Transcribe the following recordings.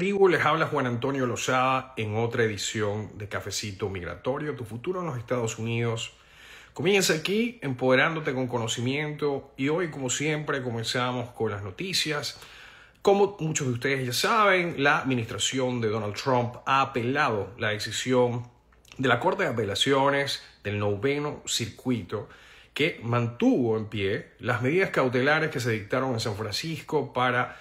Tribu, les habla Juan Antonio Lozada en otra edición de Cafecito Migratorio, tu futuro en los Estados Unidos. Comienza aquí empoderándote con conocimiento y hoy, como siempre, comenzamos con las noticias. Como muchos de ustedes ya saben, la administración de Donald Trump ha apelado la decisión de la Corte de Apelaciones del Noveno Circuito que mantuvo en pie las medidas cautelares que se dictaron en San Francisco para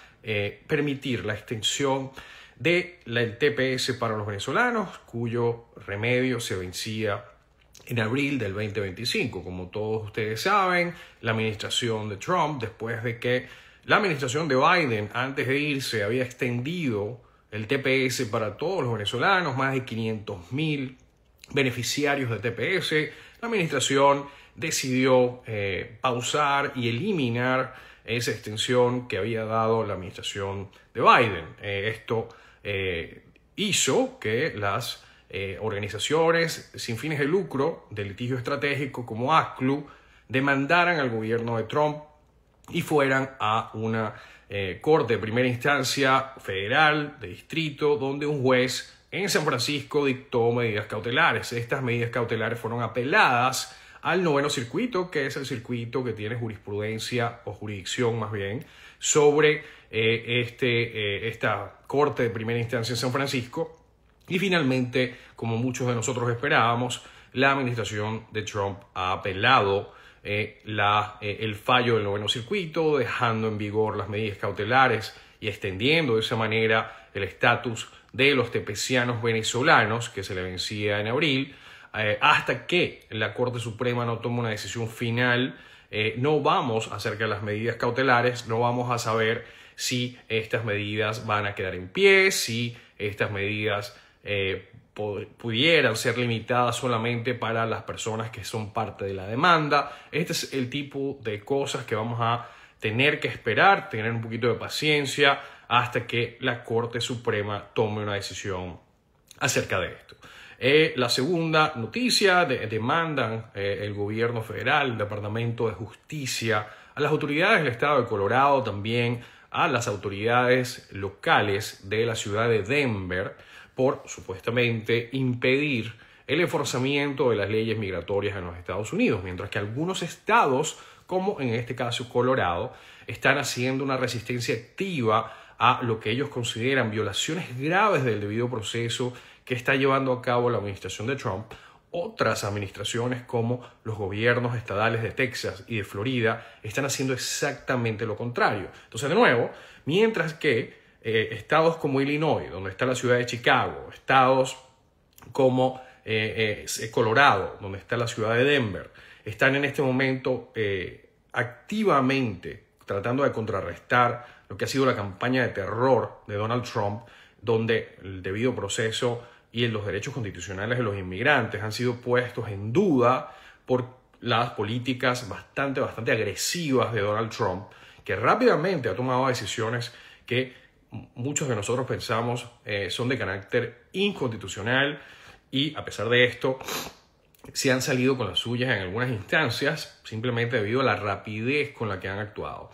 permitir la extensión del TPS para los venezolanos, cuyo remedio se vencía en abril del 2025. Como todos ustedes saben, la administración de Trump, después de que la administración de Biden, antes de irse, había extendido el TPS para todos los venezolanos, más de 500,000 beneficiarios de TPS, la administración decidió pausar y eliminar esa extensión que había dado la administración de Biden. Esto hizo que las organizaciones sin fines de lucro de litigio estratégico como ACLU demandaran al gobierno de Trump y fueran a una corte de primera instancia federal de distrito donde un juez en San Francisco dictó medidas cautelares. Estas medidas cautelares fueron apeladas al Noveno Circuito, que es el circuito que tiene jurisprudencia o jurisdicción más bien sobre esta corte de primera instancia en San Francisco. Y finalmente, como muchos de nosotros esperábamos, la administración de Trump ha apelado el fallo del Noveno Circuito, dejando en vigor las medidas cautelares y extendiendo de esa manera el estatus de los tepecianos venezolanos que se le vencía en abril, hasta que la Corte Suprema no tome una decisión final. No vamos acerca de las medidas cautelares, no vamos a saber si estas medidas van a quedar en pie, si estas medidas pudieran ser limitadas solamente para las personas que son parte de la demanda. Este es el tipo de cosas que vamos a tener que esperar, tener un poquito de paciencia hasta que la Corte Suprema tome una decisión acerca de esto. La segunda noticia, demandan el gobierno federal, el Departamento de Justicia, a las autoridades del estado de Colorado, también a las autoridades locales de la ciudad de Denver, por supuestamente impedir el enforzamiento de las leyes migratorias en los Estados Unidos, mientras que algunos estados, como en este caso Colorado, están haciendo una resistencia activa a lo que ellos consideran violaciones graves del debido proceso que está llevando a cabo la administración de Trump. Otras administraciones como los gobiernos estadales de Texas y de Florida están haciendo exactamente lo contrario. Entonces, de nuevo, mientras que estados como Illinois, donde está la ciudad de Chicago, estados como Colorado, donde está la ciudad de Denver, están en este momento activamente tratando de contrarrestar lo que ha sido la campaña de terror de Donald Trump, donde el debido proceso y los derechos constitucionales de los inmigrantes han sido puestos en duda por las políticas bastante agresivas de Donald Trump, que rápidamente ha tomado decisiones que muchos de nosotros pensamos son de carácter inconstitucional, y a pesar de esto se han salido con las suyas en algunas instancias simplemente debido a la rapidez con la que han actuado.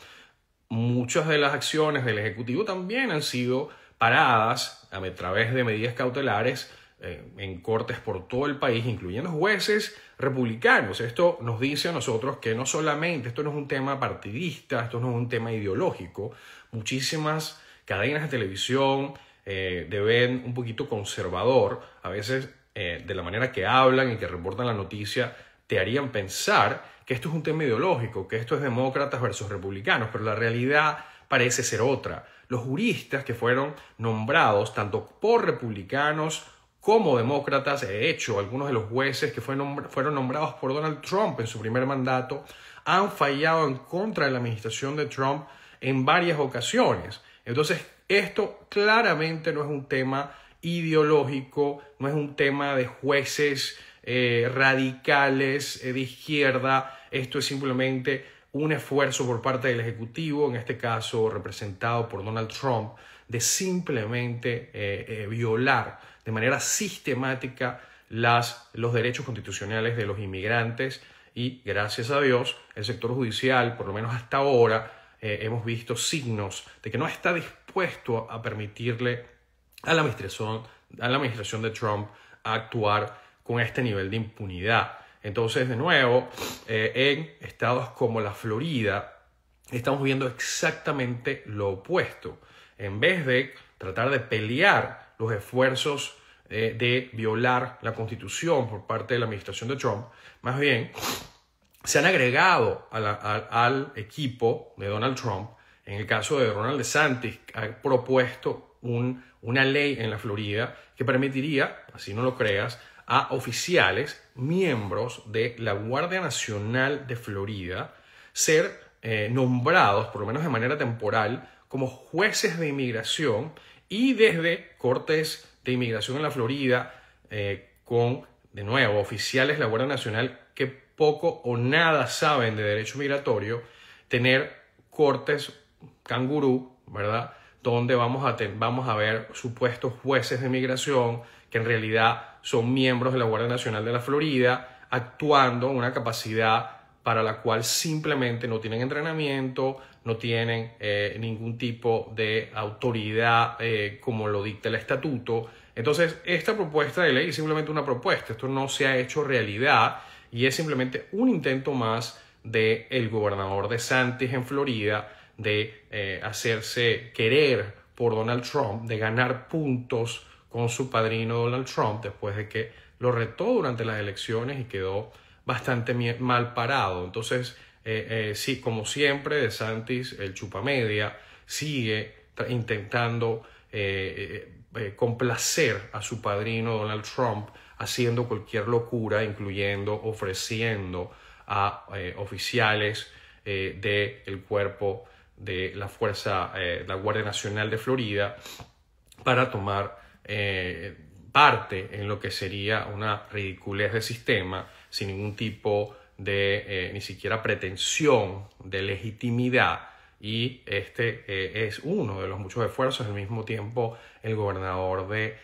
Muchas de las acciones del Ejecutivo también han sido paradas a través de medidas cautelares en cortes por todo el país, incluyendo jueces republicanos. Esto nos dice a nosotros que no solamente esto no es un tema partidista, esto no es un tema ideológico. Muchísimas cadenas de televisión ven un poquito conservador, a veces de la manera que hablan y que reportan la noticia, te harían pensar que esto es un tema ideológico, que esto es demócratas versus republicanos, pero la realidad parece ser otra. Los juristas que fueron nombrados tanto por republicanos como demócratas, de hecho, algunos de los jueces que fueron nombrados por Donald Trump en su primer mandato, han fallado en contra de la administración de Trump en varias ocasiones. Entonces, esto claramente no es un tema ideológico, no es un tema de jueces radicales de izquierda. Esto es simplemente un esfuerzo por parte del Ejecutivo, en este caso representado por Donald Trump, de simplemente violar de manera sistemática los derechos constitucionales de los inmigrantes. Y gracias a Dios, el sector judicial, por lo menos hasta ahora, hemos visto signos de que no está dispuesto a permitirle a la administración de Trump a actuar con este nivel de impunidad. Entonces, de nuevo, en estados como la Florida, estamos viendo exactamente lo opuesto. En vez de tratar de pelear los esfuerzos de violar la Constitución por parte de la administración de Trump, más bien se han agregado al equipo de Donald Trump. En el caso de Ron DeSantis, ha propuesto una ley en la Florida que permitiría, así no lo creas, a oficiales, miembros de la Guardia Nacional de Florida, ser nombrados, por lo menos de manera temporal, como jueces de inmigración y desde cortes de inmigración en la Florida con, de nuevo, oficiales de la Guardia Nacional que poco o nada saben de derecho migratorio, tener cortes cangurú, ¿verdad? Donde vamos a ver supuestos jueces de inmigración que en realidad son miembros de la Guardia Nacional de la Florida, actuando en una capacidad para la cual simplemente no tienen entrenamiento, no tienen ningún tipo de autoridad como lo dicta el estatuto. Entonces, esta propuesta de ley es simplemente una propuesta, esto no se ha hecho realidad y es simplemente un intento más del gobernador DeSantis en Florida de hacerse querer por Donald Trump, de ganar puntos con su padrino Donald Trump después de que lo retó durante las elecciones y quedó bastante mal parado. Entonces, sí, como siempre, DeSantis, el chupamedia, sigue intentando complacer a su padrino Donald Trump, haciendo cualquier locura, incluyendo ofreciendo a oficiales del cuerpo de la la Guardia Nacional de Florida para tomar parte en lo que sería una ridiculez de sistema sin ningún tipo de ni siquiera pretensión de legitimidad. Y este es uno de los muchos esfuerzos. Al mismo tiempo, el gobernador de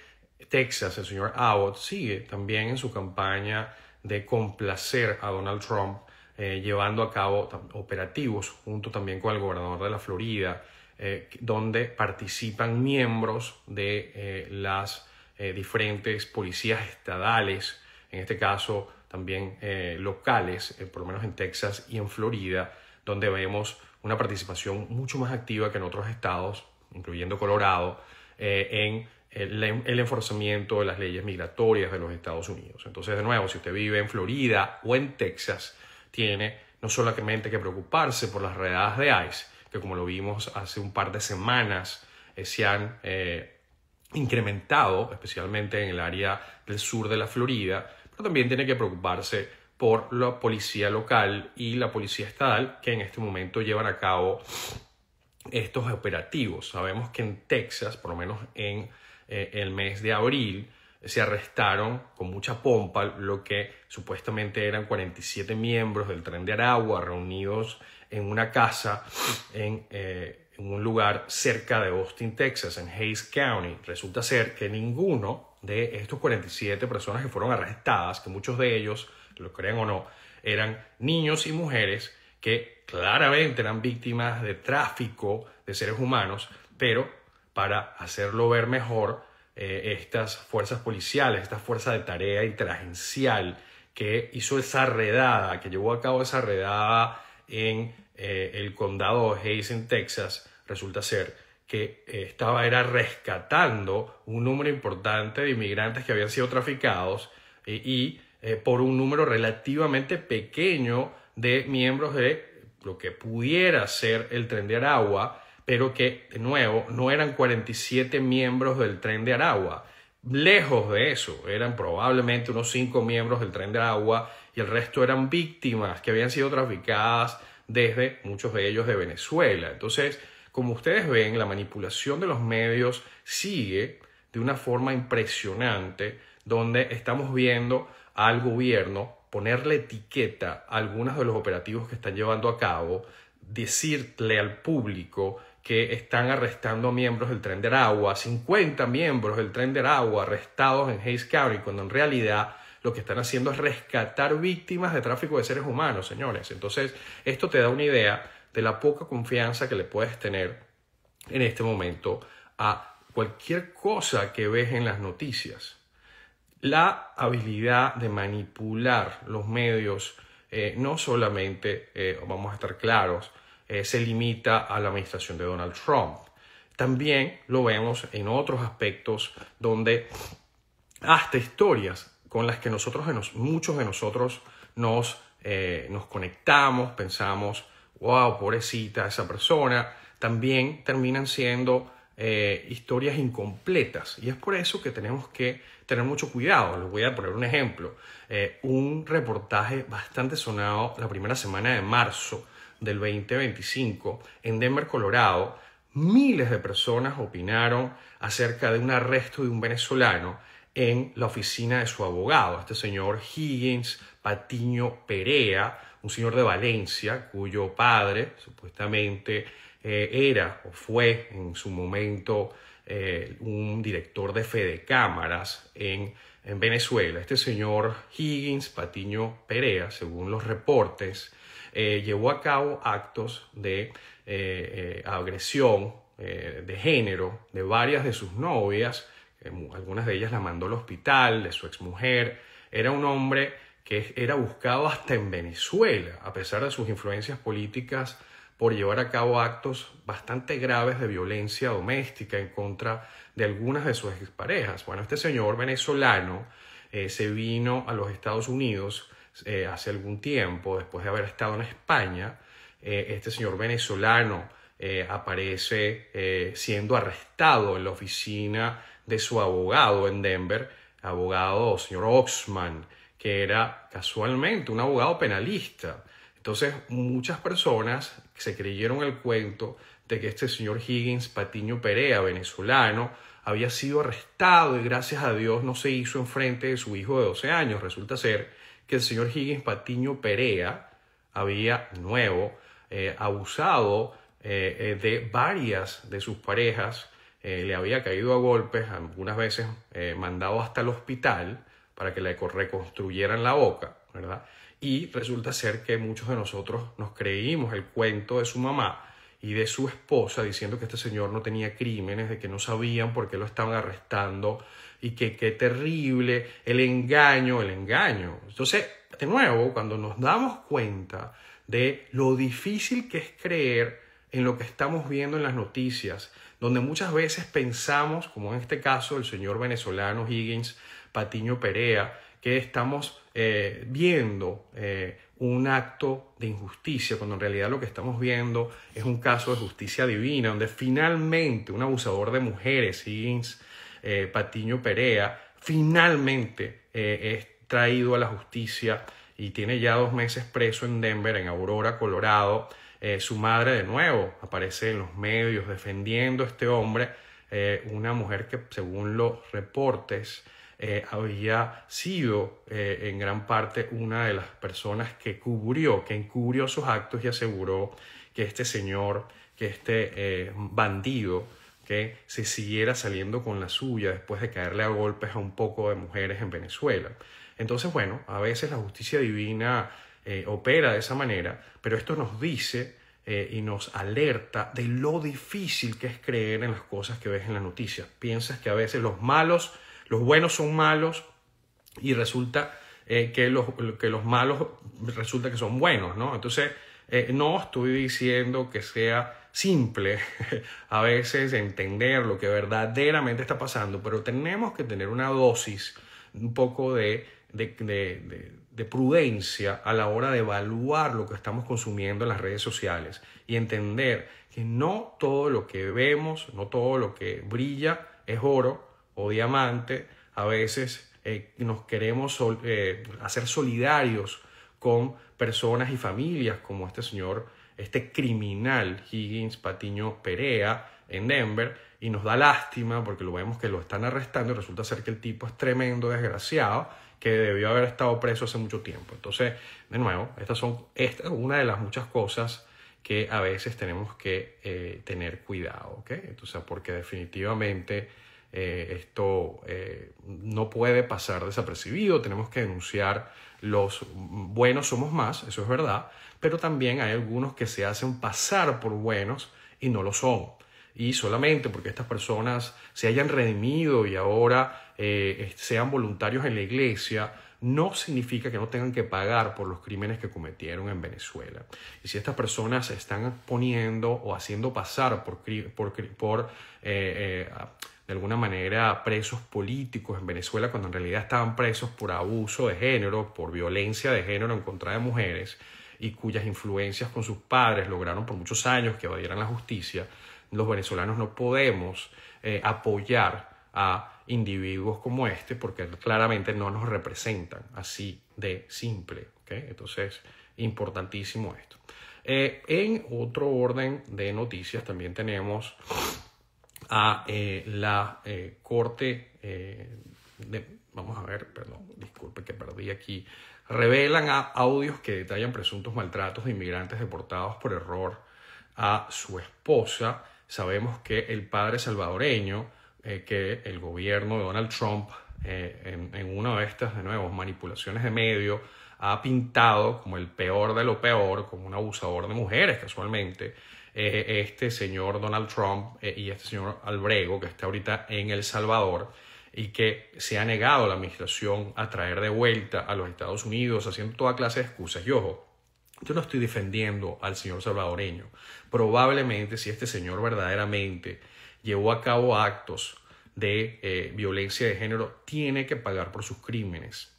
Texas, el señor Abbott, sigue también en su campaña de complacer a Donald Trump, llevando a cabo operativos junto también con el gobernador de la Florida, donde participan miembros de las diferentes policías estatales, en este caso también locales, por lo menos en Texas y en Florida, donde vemos una participación mucho más activa que en otros estados, incluyendo Colorado, en el enforzamiento de las leyes migratorias de los Estados Unidos. Entonces, de nuevo, si usted vive en Florida o en Texas, tiene no solamente que preocuparse por las redadas de ICE, que como lo vimos hace un par de semanas, se han incrementado, especialmente en el área del sur de la Florida, pero también tiene que preocuparse por la policía local y la policía estatal que en este momento llevan a cabo estos operativos. Sabemos que en Texas, por lo menos en el mes de abril, se arrestaron con mucha pompa lo que supuestamente eran 47 miembros del Tren de Aragua reunidos en una casa en un lugar cerca de Austin, Texas, en Hays County. Resulta ser que ninguno de estos 47 personas que fueron arrestadas, que muchos de ellos, lo crean o no, eran niños y mujeres que claramente eran víctimas de tráfico de seres humanos, pero para hacerlo ver mejor, estas fuerzas policiales, esta fuerza de tarea interagencial que hizo esa redada, que llevó a cabo esa redada en el condado de Hays en Texas, resulta ser que era rescatando un número importante de inmigrantes que habían sido traficados y por un número relativamente pequeño de miembros de lo que pudiera ser el Tren de Aragua, pero que, de nuevo, no eran 47 miembros del Tren de Aragua. Lejos de eso, eran probablemente unos 5 miembros del Tren de Aragua y el resto eran víctimas que habían sido traficadas desde muchos de ellos de Venezuela. Entonces, como ustedes ven, la manipulación de los medios sigue de una forma impresionante, donde estamos viendo al gobierno ponerle etiqueta a algunos de los operativos que están llevando a cabo, decirle al público que están arrestando a miembros del Tren de Aragua, 50 miembros del Tren de Aragua arrestados en Hays County, cuando en realidad lo que están haciendo es rescatar víctimas de tráfico de seres humanos, señores. Entonces, esto te da una idea de la poca confianza que le puedes tener en este momento a cualquier cosa que ves en las noticias. La habilidad de manipular los medios no solamente, vamos a estar claros, se limita a la administración de Donald Trump. También lo vemos en otros aspectos donde hasta historias con las que muchos de nosotros nos conectamos, pensamos, wow, pobrecita esa persona, también terminan siendo historias incompletas. Y es por eso que tenemos que tener mucho cuidado. Les voy a poner un ejemplo. Un reportaje bastante sonado la primera semana de marzo del 2025 en Denver, Colorado. Miles de personas opinaron acerca de un arresto de un venezolano en la oficina de su abogado, este señor Higgins Patiño Perea, un señor de Valencia, cuyo padre supuestamente era o fue en su momento un director de Fedecámaras en Venezuela. Este señor Higgins Patiño Perea, según los reportes, llevó a cabo actos de agresión de género de varias de sus novias. Algunas de ellas la mandó al hospital, de su exmujer. Era un hombre que era buscado hasta en Venezuela, a pesar de sus influencias políticas, por llevar a cabo actos bastante graves de violencia doméstica en contra de algunas de sus exparejas. Bueno, este señor venezolano se vino a los Estados Unidos hace algún tiempo, después de haber estado en España. Este señor venezolano aparece siendo arrestado en la oficina de su abogado en Denver, abogado señor Oxman, que era casualmente un abogado penalista. Entonces muchas personas se creyeron el cuento de que este señor Higgins Patiño Perea, venezolano, había sido arrestado y gracias a Dios no se hizo enfrente de su hijo de 12 años. Resulta ser que el señor Higgins Patiño Perea había de nuevo abusado de varias de sus parejas, le había caído a golpes, algunas veces mandado hasta el hospital para que le reconstruyeran la boca, ¿verdad? Y resulta ser que muchos de nosotros nos creímos el cuento de su mamá y de su esposa diciendo que este señor no tenía crímenes, de que no sabían por qué lo estaban arrestando y que qué terrible el engaño. Entonces, de nuevo, cuando nos damos cuenta de lo difícil que es creer en lo que estamos viendo en las noticias, donde muchas veces pensamos, como en este caso el señor venezolano Higgins Patiño Perea, que estamos viendo un acto de injusticia, cuando en realidad lo que estamos viendo es un caso de justicia divina, donde finalmente un abusador de mujeres, Higgins Patiño Perea, finalmente es traído a la justicia y tiene ya 2 meses preso en Denver, en Aurora, Colorado. Su madre de nuevo aparece en los medios defendiendo a este hombre, una mujer que según los reportes había sido en gran parte una de las personas que encubrió sus actos y aseguró que este señor, que este bandido, que se siguiera saliendo con la suya después de caerle a golpes a un poco de mujeres en Venezuela. Entonces, bueno, a veces la justicia divina opera de esa manera, pero esto nos dice y nos alerta de lo difícil que es creer en las cosas que ves en las noticias. Piensas que a veces los buenos son malos y resulta que los malos resulta que son buenos, ¿no? Entonces, no estoy diciendo que sea simple a veces entender lo que verdaderamente está pasando, pero tenemos que tener una dosis, un poco de prudencia a la hora de evaluar lo que estamos consumiendo en las redes sociales y entender que no todo lo que vemos, no todo lo que brilla es oro o diamante. A veces nos queremos hacer solidarios con personas y familias como este señor, este criminal Higgins Patiño Perea en Denver, y nos da lástima porque lo vemos que lo están arrestando y resulta ser que el tipo es tremendo desgraciado que debió haber estado preso hace mucho tiempo. Entonces, de nuevo, esta es una de las muchas cosas que a veces tenemos que tener cuidado, ¿ok? Entonces, porque definitivamente esto no puede pasar desapercibido. Tenemos que denunciar. Los buenos somos más, eso es verdad, pero también hay algunos que se hacen pasar por buenos y no lo son. y solamente porque estas personas se hayan redimido y ahora sean voluntarios en la iglesia, no significa que no tengan que pagar por los crímenes que cometieron en Venezuela. Y si estas personas se están poniendo o haciendo pasar de alguna manera presos políticos en Venezuela, cuando en realidad estaban presos por abuso de género, por violencia de género en contra de mujeres, y cuyas influencias con sus padres lograron por muchos años que evadieran la justicia, los venezolanos no podemos apoyar a individuos como este porque claramente no nos representan, así de simple, ¿okay? Entonces, importantísimo esto. En otro orden de noticias también tenemos a la Corte vamos a ver, perdón, disculpe que perdí aquí. Revelan audios que detallan presuntos maltratos de inmigrantes deportados por error a su esposa. Sabemos que el padre salvadoreño, que el gobierno de Donald Trump, en una de estas, de nuevo, manipulaciones de medios, ha pintado como el peor de lo peor, como un abusador de mujeres, casualmente, este señor Donald Trump y este señor Albrego, que está ahorita en El Salvador, y que se ha negado la administración a traer de vuelta a los Estados Unidos, haciendo toda clase de excusas. Y ojo, yo no estoy defendiendo al señor salvadoreño. Probablemente si este señor verdaderamente llevó a cabo actos de violencia de género, tiene que pagar por sus crímenes.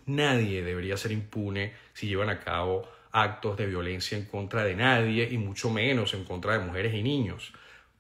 Nadie debería ser impune si llevan a cabo actos de violencia en contra de nadie y mucho menos en contra de mujeres y niños.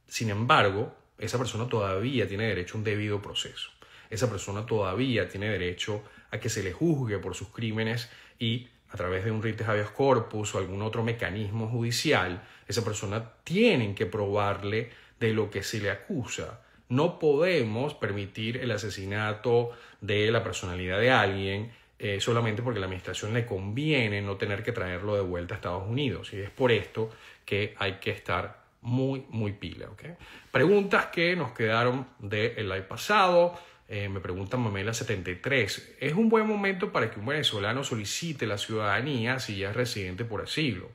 Sin embargo, esa persona todavía tiene derecho a un debido proceso. Esa persona todavía tiene derecho a que se le juzgue por sus crímenes y a través de un writ de habeas corpus o algún otro mecanismo judicial, esa persona tiene que probarle de lo que se le acusa. No podemos permitir el asesinato de la personalidad de alguien solamente porque a la administración le conviene no tener que traerlo de vuelta a Estados Unidos. Y es por esto que hay que estar muy pila. ¿Okay? Preguntas que nos quedaron del live pasado. Me pregunta Mamela73. ¿Es un buen momento para que un venezolano solicite la ciudadanía si ya es residente por asilo?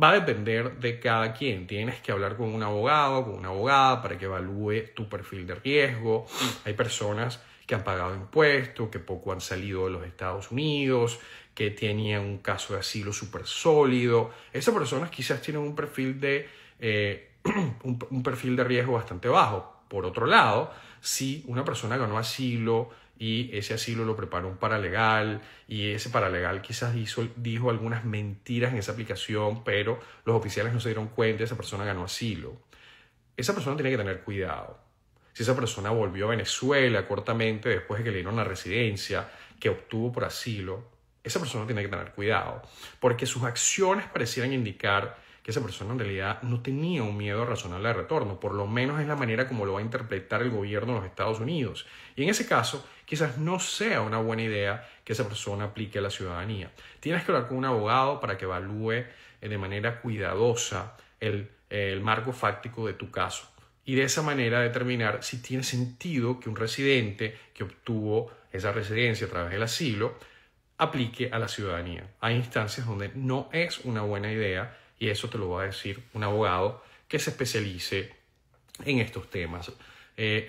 Va a depender de cada quien. Tienes que hablar con un abogado, con una abogada para que evalúe tu perfil de riesgo. Hay personas que han pagado impuestos, que poco han salido de los Estados Unidos, que tenían un caso de asilo súper sólido. Esas personas quizás tienen un perfil de un perfil de riesgo bastante bajo. Por otro lado, si una persona ganó asilo y ese asilo lo preparó un paralegal y ese paralegal quizás dijo algunas mentiras en esa aplicación, pero los oficiales no se dieron cuenta y esa persona ganó asilo, esa persona tiene que tener cuidado. Si esa persona volvió a Venezuela cortamente después de que le dieron la residencia que obtuvo por asilo, esa persona tiene que tener cuidado, porque sus acciones parecieran indicar que esa persona en realidad no tenía un miedo razonable de retorno, por lo menos es la manera como lo va a interpretar el gobierno de los Estados Unidos. Y en ese caso, quizás no sea una buena idea que esa persona aplique a la ciudadanía. Tienes que hablar con un abogado para que evalúe de manera cuidadosa el marco fáctico de tu caso y de esa manera determinar si tiene sentido que un residente que obtuvo esa residencia a través del asilo aplique a la ciudadanía. Hay instancias donde no es una buena idea y eso te lo va a decir un abogado que se especialice en estos temas.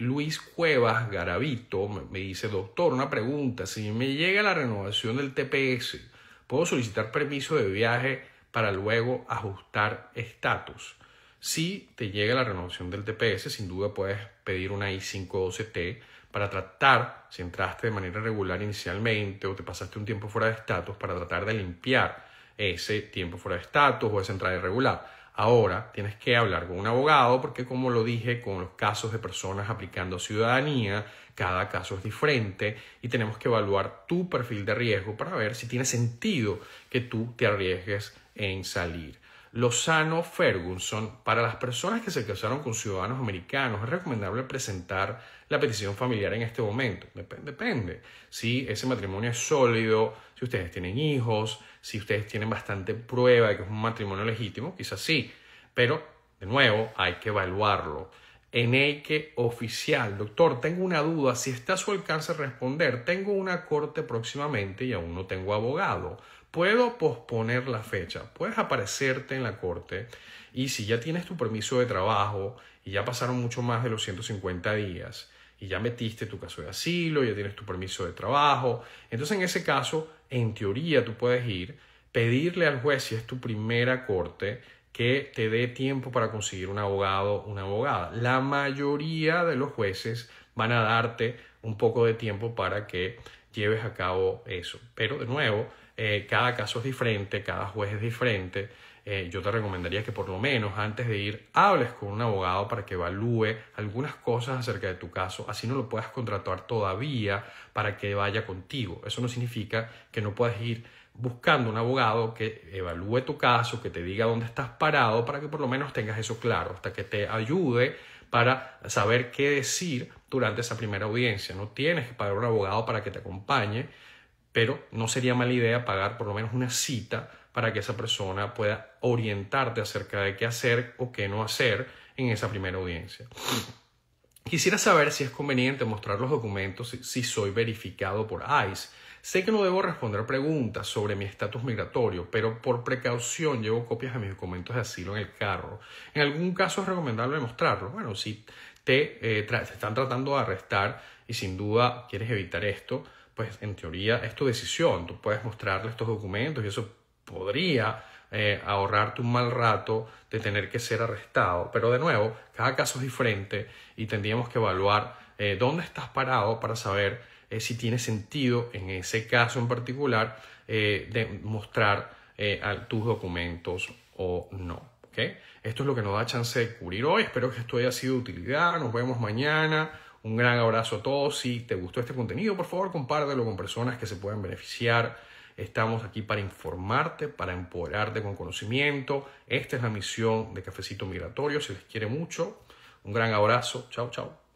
Luis Cuevas Garavito me dice, doctor, una pregunta. Si me llega la renovación del TPS, ¿puedo solicitar permiso de viaje para luego ajustar estatus? Si te llega la renovación del TPS, sin duda puedes pedir una I-512T para tratar, si entraste de manera irregular inicialmente o te pasaste un tiempo fuera de estatus, para tratar de limpiar ese tiempo fuera de estatus o esa entrada irregular. Ahora tienes que hablar con un abogado porque, como lo dije, con los casos de personas aplicando ciudadanía, cada caso es diferente y tenemos que evaluar tu perfil de riesgo para ver si tiene sentido que tú te arriesgues en salir. Lozano Ferguson, para las personas que se casaron con ciudadanos americanos, ¿es recomendable presentar la petición familiar en este momento? Depende. Si ese matrimonio es sólido, si ustedes tienen hijos, si ustedes tienen bastante prueba de que es un matrimonio legítimo, quizás sí. Pero, de nuevo, hay que evaluarlo. Eneike Oficial. Doctor, tengo una duda. Si está a su alcance responder, tengo una corte próximamente y aún no tengo abogado. ¿Puedo posponer la fecha? Puedes aparecerte en la corte y si ya tienes tu permiso de trabajo y ya pasaron mucho más de los 150 días y ya metiste tu caso de asilo, ya tienes tu permiso de trabajo, entonces en ese caso, en teoría, tú puedes ir, pedirle al juez, si es tu primera corte, que te dé tiempo para conseguir un abogado, una abogada. La mayoría de los jueces van a darte un poco de tiempo para que lleves a cabo eso. Pero de nuevo, cada caso es diferente, cada juez es diferente. Yo te recomendaría que por lo menos antes de ir hables con un abogado para que evalúe algunas cosas acerca de tu caso, así no lo puedas contratar todavía para que vaya contigo. Eso no significa que no puedas ir buscando un abogado que evalúe tu caso, que te diga dónde estás parado, para que por lo menos tengas eso claro, hasta que te ayude para saber qué decir durante esa primera audiencia. No tienes que pagar un abogado para que te acompañe, pero no sería mala idea pagar por lo menos una cita para que esa persona pueda orientarte acerca de qué hacer o qué no hacer en esa primera audiencia. Quisiera saber si es conveniente mostrar los documentos si soy verificado por ICE. Sé que no debo responder preguntas sobre mi estatus migratorio, pero por precaución llevo copias de mis documentos de asilo en el carro. ¿En algún caso es recomendable mostrarlo? Bueno, si te están tratando de arrestar y sin duda quieres evitar esto, pues en teoría es tu decisión. Tú puedes mostrarle estos documentos y eso podría ahorrarte un mal rato de tener que ser arrestado. Pero de nuevo, cada caso es diferente y tendríamos que evaluar dónde estás parado para saber si tiene sentido en ese caso en particular de mostrar tus documentos o no. ¿Okay? Esto es lo que nos da chance de cubrir hoy. Espero que esto haya sido de utilidad. Nos vemos mañana. Un gran abrazo a todos. Si te gustó este contenido, por favor, compártelo con personas que se puedan beneficiar. Estamos aquí para informarte, para empoderarte con conocimiento. Esta es la misión de Cafecito Migratorio. Se les quiere mucho. Un gran abrazo. Chao, chao.